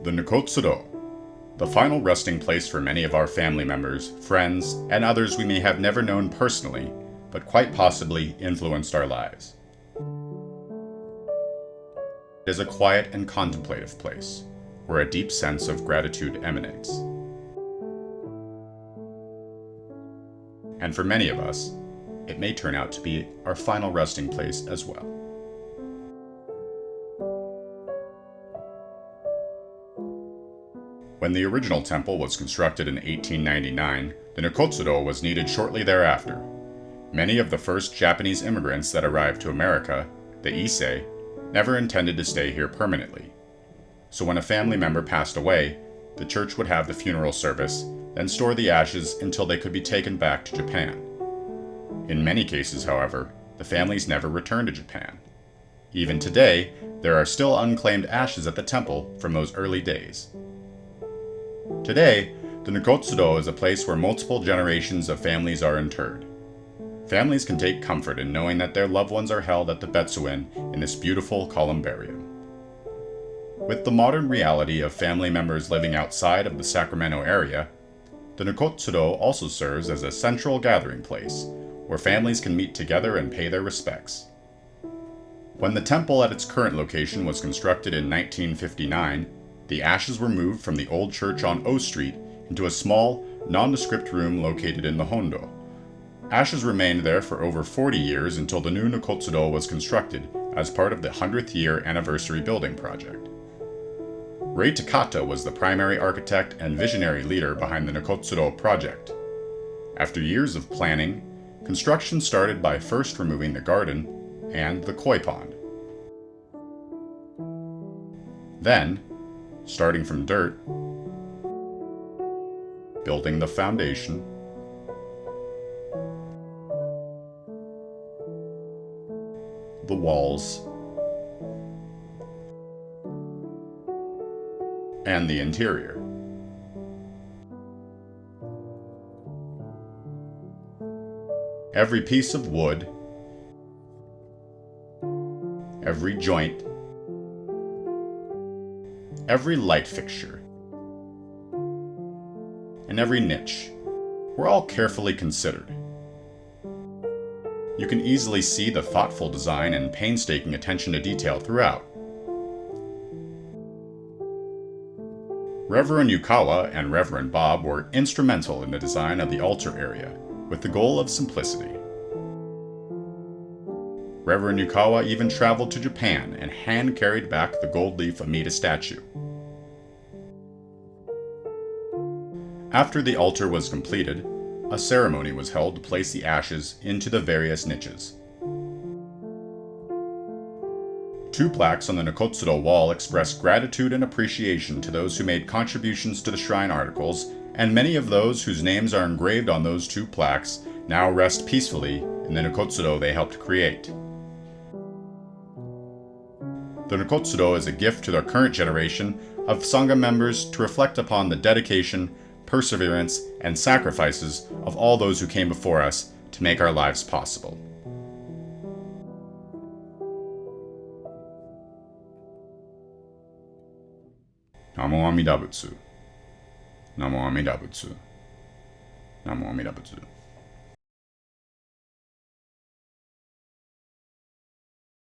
The Nokotsudo, the final resting place for many of our family members, friends, and others we may have never known personally, but quite possibly influenced our lives. It is a quiet and contemplative place, where a deep sense of gratitude emanates. And for many of us, it may turn out to be our final resting place as well. When the original temple was constructed in 1899, the Nokotsudo was needed shortly thereafter. Many of the first Japanese immigrants that arrived to America, the Issei, never intended to stay here permanently. So when a family member passed away, the church would have the funeral service, then store the ashes until they could be taken back to Japan. In many cases, however, the families never returned to Japan. Even today, there are still unclaimed ashes at the temple from those early days. Today, the Nokotsudo is a place where multiple generations of families are interred. Families can take comfort in knowing that their loved ones are held at the Betsuin in this beautiful columbarium. With the modern reality of family members living outside of the Sacramento area, the Nokotsudo also serves as a central gathering place where families can meet together and pay their respects. When the temple at its current location was constructed in 1959, the ashes were moved from the old church on O Street into a small, nondescript room located in the Hondo. Ashes remained there for over 40 years until the new Nokotsudo was constructed as part of the 100th year anniversary building project. Rei Takata was the primary architect and visionary leader behind the Nokotsudo project. After years of planning, construction started by first removing the garden and the koi pond. Then, starting from dirt, building the foundation, the walls, and the interior. Every piece of wood, every joint, every light fixture, and every niche were all carefully considered. You can easily see the thoughtful design and painstaking attention to detail throughout. Reverend Yukawa and Reverend Bob were instrumental in the design of the altar area, with the goal of simplicity. Reverend Yukawa even traveled to Japan and hand-carried back the gold leaf Amida statue. After the altar was completed, a ceremony was held to place the ashes into the various niches. 2 plaques on the Nokotsudo wall express gratitude and appreciation to those who made contributions to the shrine articles, and many of those whose names are engraved on those 2 plaques now rest peacefully in the Nokotsudo they helped create. The Nokotsudo is a gift to the current generation of Sangha members to reflect upon the dedication, perseverance, and sacrifices of all those who came before us to make our lives possible. Namo Amida Butsu. Namo Amida Butsu. Namo Amida Butsu.